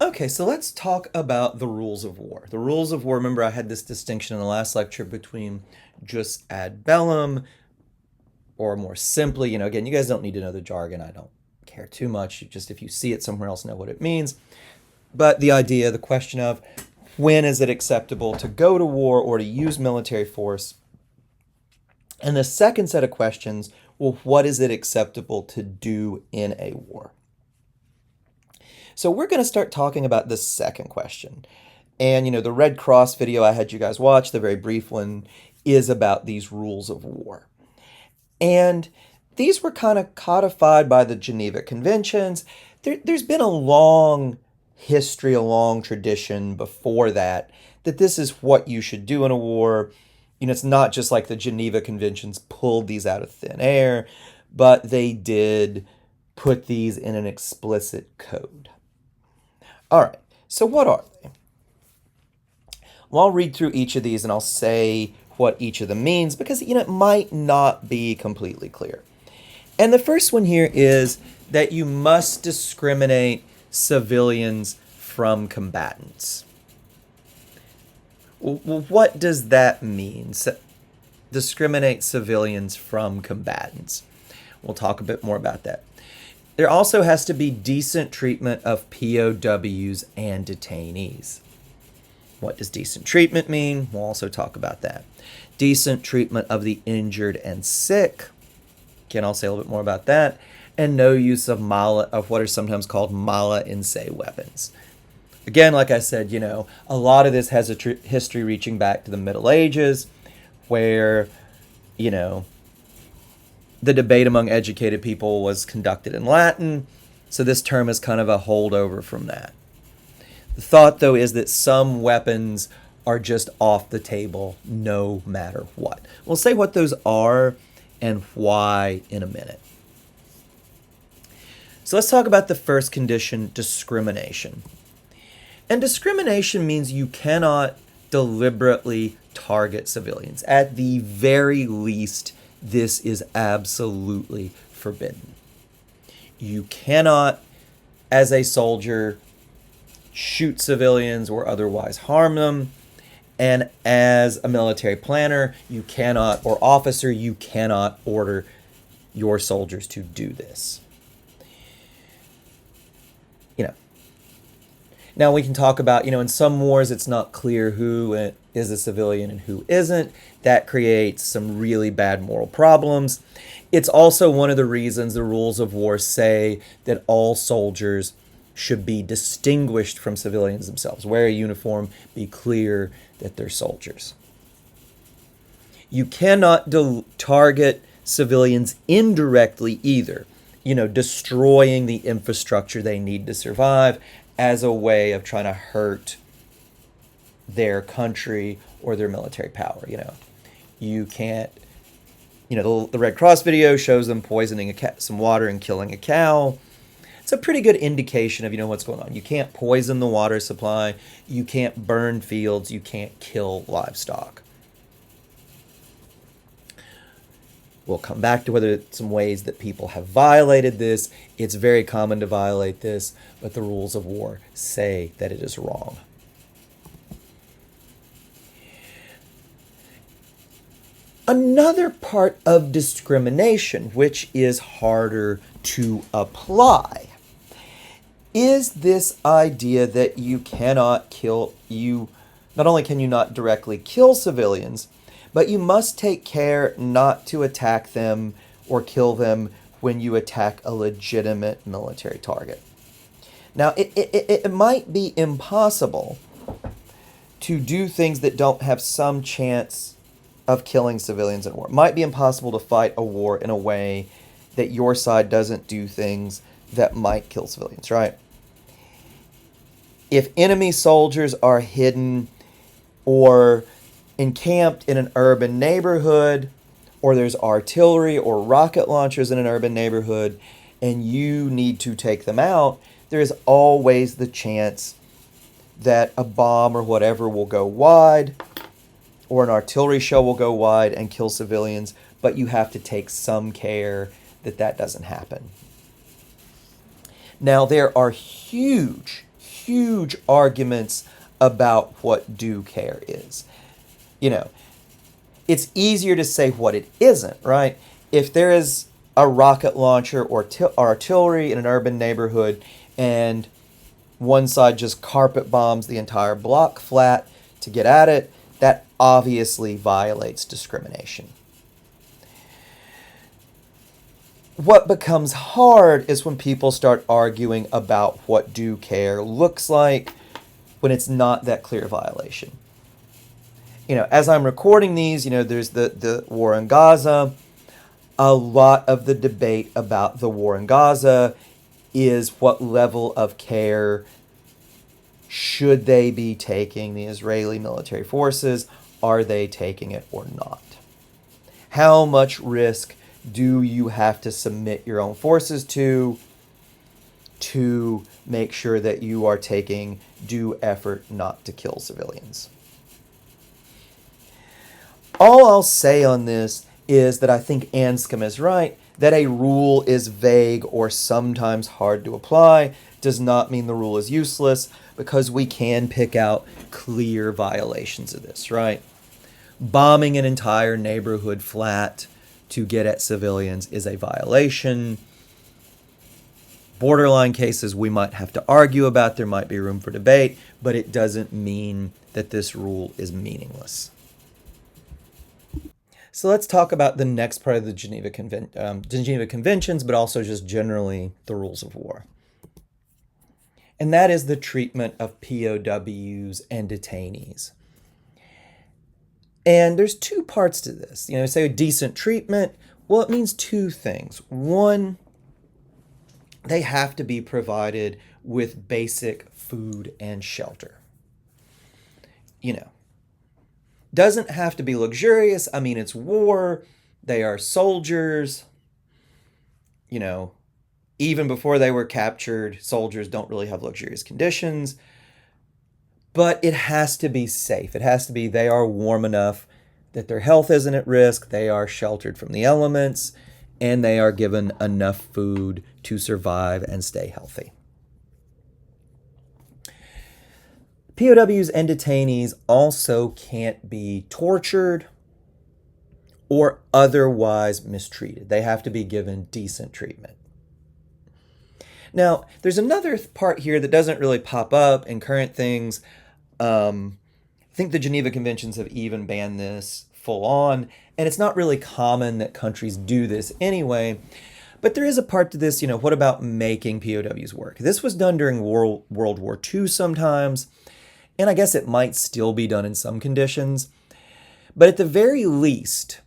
Okay, so let's talk about the rules of war. The rules of war, remember I had this distinction in the last lecture between jus ad bellum, or more simply, again, you guys don't need to know the jargon. I don't care too much. Just if you see it somewhere else, know what it means. But the idea, the question of when is it acceptable to go to war or to use military force? And the second set of questions, well, what is it acceptable to do in a war? So we're going to start talking about the second question. And, the Red Cross video I had you guys watch, the very brief one, is about these rules of war. And these were kind of codified by the Geneva Conventions. There's been a long history, a long tradition before that, that this is what you should do in a war. It's not just like the Geneva Conventions pulled these out of thin air, but they did put these in an explicit code. All right, so what are they? Well, I'll read through each of these and I'll say what each of them means because, it might not be completely clear. And the first one here is that you must discriminate civilians from combatants. Well, what does that mean? Discriminate civilians from combatants. We'll talk a bit more about that. There also has to be decent treatment of POWs and detainees. What does decent treatment mean? We'll also talk about that. Decent treatment of the injured and sick. Again, I'll say a little bit more about that. And no use of what are sometimes called mala in se weapons. Again, like I said, a lot of this has a history reaching back to the Middle Ages, where, the debate among educated people was conducted in Latin. So this term is kind of a holdover from that. The thought, though, is that some weapons are just off the table no matter what. We'll say what those are and why in a minute. So let's talk about the first condition, discrimination. And discrimination means you cannot deliberately target civilians. At the very least, this is absolutely forbidden. You cannot, as a soldier, shoot civilians or otherwise harm them. And as a military planner, you cannot, or officer, you cannot order your soldiers to do this. Now we can talk about, in some wars it's not clear who is a civilian and who isn't. That creates some really bad moral problems. It's also one of the reasons the rules of war say that all soldiers should be distinguished from civilians themselves. Wear a uniform, be clear that they're soldiers. You cannot target civilians indirectly either, destroying the infrastructure they need to survive as a way of trying to hurt their country or their military power. You can't, the Red Cross video shows them poisoning some water and killing a cow. It's a pretty good indication of, what's going on. You can't poison the water supply. You can't burn fields. You can't kill livestock. We'll come back to whether some ways that people have violated this. It's very common to violate this, but the rules of war say that it is wrong. Another part of discrimination, which is harder to apply, is this idea that you cannot not only can you not directly kill civilians, but you must take care not to attack them or kill them when you attack a legitimate military target. Now, it might be impossible to do things that don't have some chance of killing civilians in war. It might be impossible to fight a war in a way that your side doesn't do things that might kill civilians, right? If enemy soldiers are hidden or encamped in an urban neighborhood, or there's artillery or rocket launchers in an urban neighborhood, and you need to take them out, there is always the chance that a bomb or whatever will go wide, or an artillery shell will go wide and kill civilians, but you have to take some care that that doesn't happen. Now, there are huge huge arguments about what due care is. You know, it's easier to say what it isn't, right? If there is a rocket launcher or artillery in an urban neighborhood and one side just carpet bombs the entire block flat to get at it, that obviously violates discrimination. What becomes hard is when people start arguing about what due care looks like when it's not that clear violation. You know, as I'm recording these, you know, there's the war in Gaza. A lot of the debate about the war in Gaza is what level of care should they be taking, the Israeli military forces? Are they taking it or not? How much risk do you have to submit your own forces to make sure that you are taking due effort not to kill civilians? All I'll say on this is that I think Anscombe is right, that a rule is vague or sometimes hard to apply does not mean the rule is useless, because we can pick out clear violations of this, right? Bombing an entire neighborhood flat to get at civilians is a violation. Borderline cases we might have to argue about, there might be room for debate, but it doesn't mean that this rule is meaningless. So let's talk about the next part of the Geneva Conventions, but also just generally the rules of war. And that is the treatment of POWs and detainees. And there's two parts to this. You know, say decent treatment, well, it means two things. One, they have to be provided with basic food and shelter. You know, doesn't have to be luxurious. I mean, it's war. They are soldiers. You know, even before they were captured, soldiers don't really have luxurious conditions. But it has to be safe. It has to be they are warm enough that their health isn't at risk, they are sheltered from the elements, and they are given enough food to survive and stay healthy. POWs and detainees also can't be tortured or otherwise mistreated. They have to be given decent treatment. Now, there's another part here that doesn't really pop up in current things. I think the Geneva Conventions have even banned this full on, and it's not really common that countries do this anyway. But there is a part to this, you know, what about making POWs work? This was done during World War II sometimes, and I guess it might still be done in some conditions. But at the very least,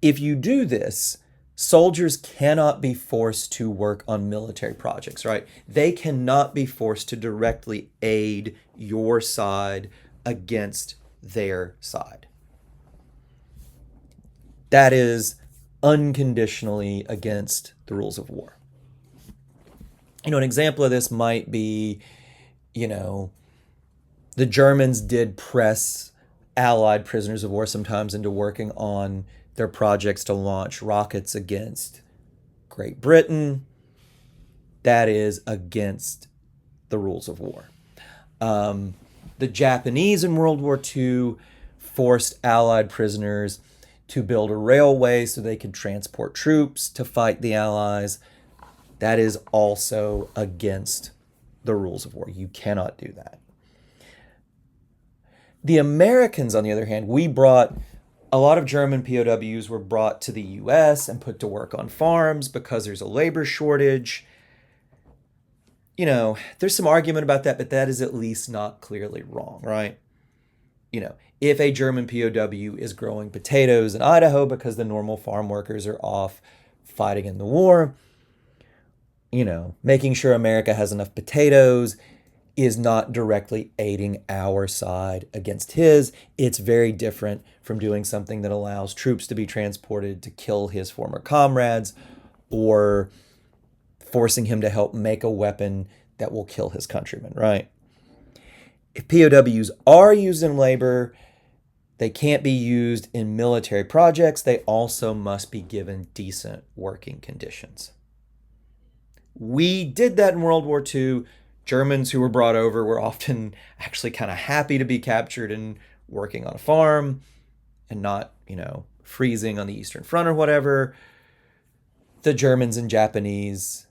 if you do this, soldiers cannot be forced to work on military projects, right? They cannot be forced to directly aid your side against their side. That is unconditionally against the rules of war. You know, an example of this might be, you know, the Germans did press Allied prisoners of war sometimes into working on their projects to launch rockets against Great Britain. That is against the rules of war. The Japanese in World War II forced Allied prisoners to build a railway so they could transport troops to fight the Allies. That is also against the rules of war. You cannot do that. The Americans, on the other hand, a lot of German POWs were brought to the U.S. and put to work on farms because there's a labor shortage. You know, there's some argument about that, but that is at least not clearly wrong, right? You know, if a German POW is growing potatoes in Idaho because the normal farm workers are off fighting in the war, you know, making sure America has enough potatoes is not directly aiding our side against his. It's very different from doing something that allows troops to be transported to kill his former comrades or forcing him to help make a weapon that will kill his countrymen, right? If POWs are used in labor, they can't be used in military projects. They also must be given decent working conditions. We did that in World War II Germans who were brought over were often actually kind of happy to be captured and working on a farm and not, freezing on the Eastern Front or whatever. The Germans and Japanese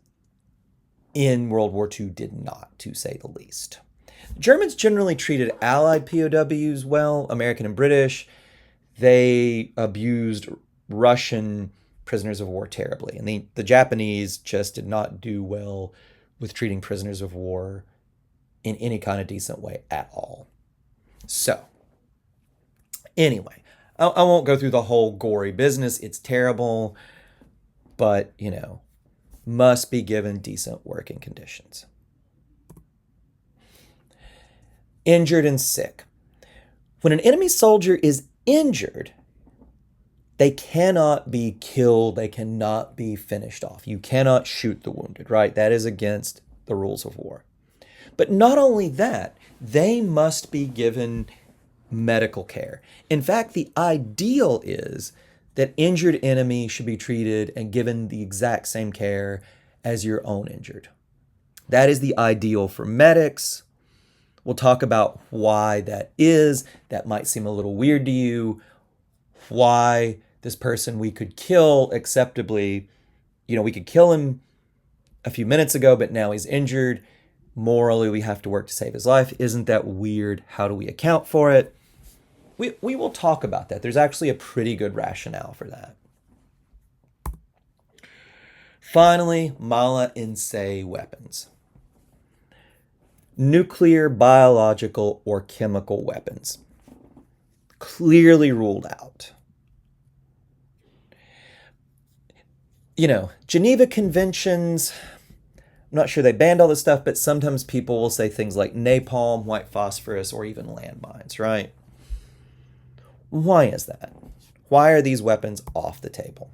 in World War II did not, to say the least. Germans generally treated Allied POWs well, American and British. They abused Russian prisoners of war terribly. And the Japanese just did not do well with treating prisoners of war in any kind of decent way at all. So, anyway, I won't go through the whole gory business. It's terrible, but, must be given decent working conditions. Injured and sick. When an enemy soldier is injured, they cannot be killed. They cannot be finished off. You cannot shoot the wounded, right? That is against the rules of war. But not only that, they must be given medical care. In fact, the ideal is that injured enemy should be treated and given the exact same care as your own injured. That is the ideal for medics. We'll talk about why that is. That might seem a little weird to you. Why this person we could kill acceptably, we could kill him a few minutes ago, but now he's injured. Morally, we have to work to save his life. Isn't that weird? How do we account for it? We will talk about that. There's actually a pretty good rationale for that. Finally, Mala Insei weapons. Nuclear, biological, or chemical weapons. Clearly ruled out. Geneva Conventions, I'm not sure they banned all this stuff, but sometimes people will say things like napalm, white phosphorus, or even landmines, right? Why is that? Why are these weapons off the table?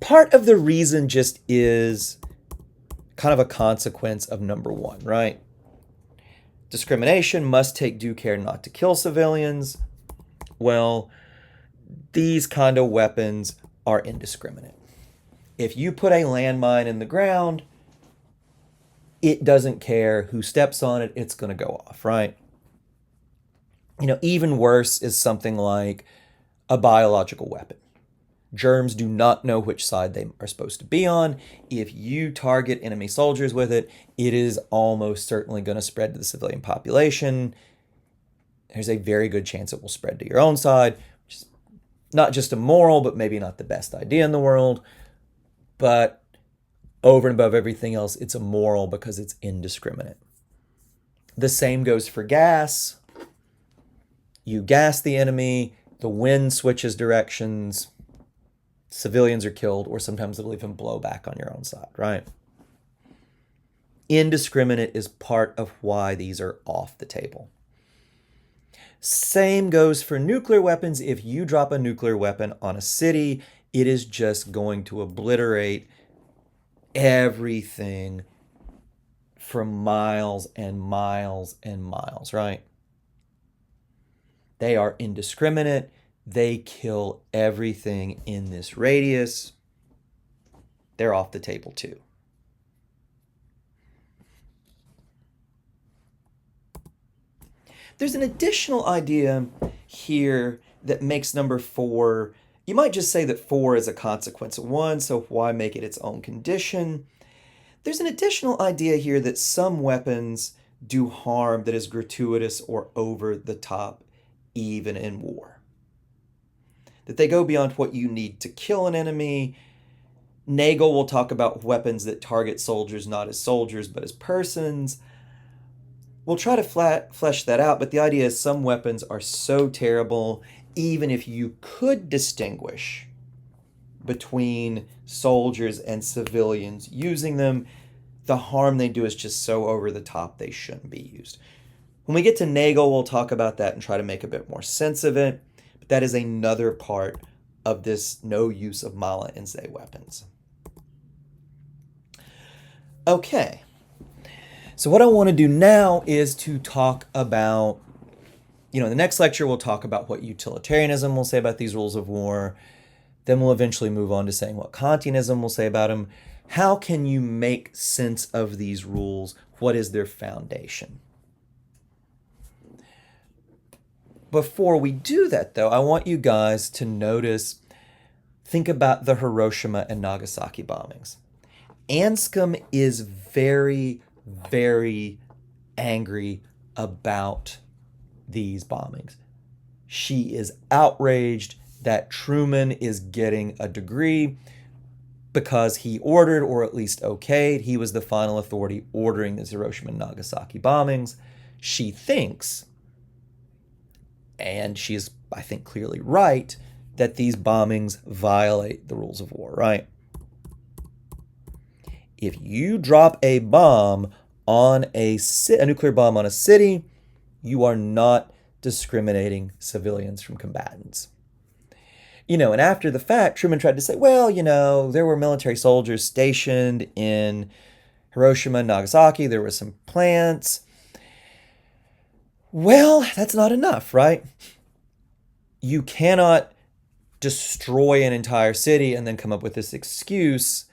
Part of the reason just is kind of a consequence of number one, right? Discrimination must take due care not to kill civilians. Well, these kind of weapons are indiscriminate. If you put a landmine in the ground, it doesn't care who steps on it, it's going to go off, right? Even worse is something like a biological weapon. Germs do not know which side they are supposed to be on. If you target enemy soldiers with it, it is almost certainly going to spread to the civilian population. There's a very good chance it will spread to your own side, which is not just immoral, but maybe not the best idea in the world. But over and above everything else, it's immoral because it's indiscriminate. The same goes for gas. You gas the enemy, the wind switches directions, civilians are killed, or sometimes they'll even blow back on your own side, right? Indiscriminate is part of why these are off the table. Same goes for nuclear weapons. If you drop a nuclear weapon on a city, it is just going to obliterate everything for miles and miles and miles, right? They are indiscriminate. They kill everything in this radius. They're off the table too. There's an additional idea here that makes number 4. You might just say that 4 is a consequence of 1, so why make it its own condition? There's an additional idea here that some weapons do harm that is gratuitous or over the top, even in war. That they go beyond what you need to kill an enemy. Nagel will talk about weapons that target soldiers not as soldiers, but as persons. We'll try to flesh that out, but the idea is some weapons are so terrible, even if you could distinguish between soldiers and civilians using them, the harm they do is just so over the top they shouldn't be used. When we get to Nagel, we'll talk about that and try to make a bit more sense of it, but that is another part of this no use of Mala Insei weapons. Okay, so what I want to do now is to talk about, in the next lecture we'll talk about what utilitarianism will say about these rules of war. Then we'll eventually move on to saying what Kantianism will say about them. How can you make sense of these rules What is their foundation? Before we do that, though, I want you guys to think about the Hiroshima and Nagasaki bombings. Anscombe is very, very angry about these bombings. She is outraged that Truman is getting a degree because he ordered, or at least okayed, he was the final authority ordering the Hiroshima and Nagasaki bombings. She thinks, and she is, I think, clearly right, that these bombings violate the rules of war, right? If you drop a bomb on a nuclear bomb on a city, you are not discriminating civilians from combatants. And after the fact, Truman tried to say, well, there were military soldiers stationed in Hiroshima and Nagasaki. There were some plants. Well, that's not enough, right? You cannot destroy an entire city and then come up with this excuse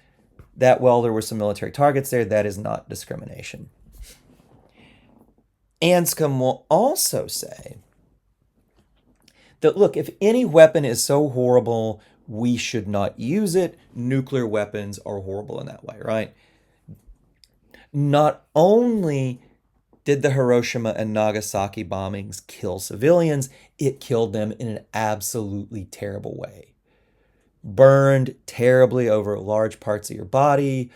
that, well, there were some military targets there. That is not discrimination. Anscombe will also say that, look, if any weapon is so horrible, we should not use it. Nuclear weapons are horrible in that way, right? Not only did the Hiroshima and Nagasaki bombings kill civilians, it killed them in an absolutely terrible way. Burned terribly over large parts of your body,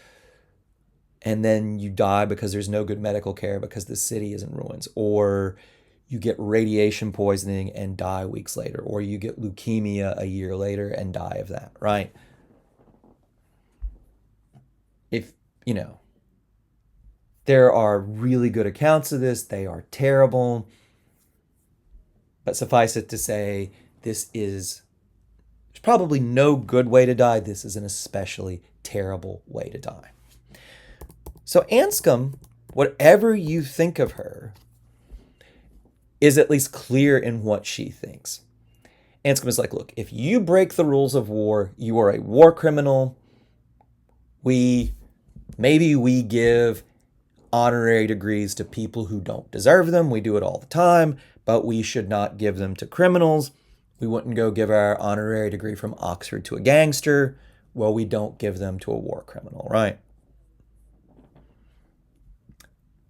and then you die because there's no good medical care because the city is in ruins, or you get radiation poisoning and die weeks later, or you get leukemia a year later and die of that, right? If, there are really good accounts of this, they are terrible, but suffice it to say, there's probably no good way to die. This is an especially terrible way to die. So Anscombe, whatever you think of her, is at least clear in what she thinks. Anscombe is like, look, if you break the rules of war, you are a war criminal. Maybe we give honorary degrees to people who don't deserve them. We do it all the time, but we should not give them to criminals. We wouldn't go give our honorary degree from Oxford to a gangster. Well, we don't give them to a war criminal, right?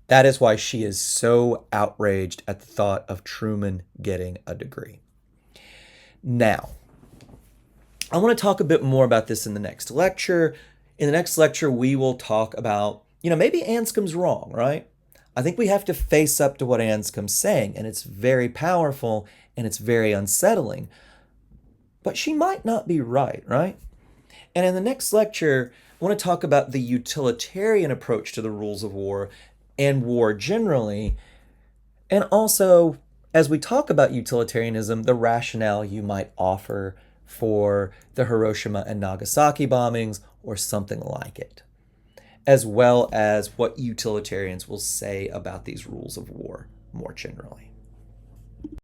That is why she is so outraged at the thought of Truman getting a degree. Now, I want to talk a bit more about this in the next lecture. In the next lecture, we will talk about, maybe Anscombe's wrong, right? I think we have to face up to what Anscombe's saying, and it's very powerful and it's very unsettling. But she might not be right, right? And in the next lecture, I want to talk about the utilitarian approach to the rules of war and war generally, and also, as we talk about utilitarianism, the rationale you might offer for the Hiroshima and Nagasaki bombings or something like it, as well as what utilitarians will say about these rules of war more generally.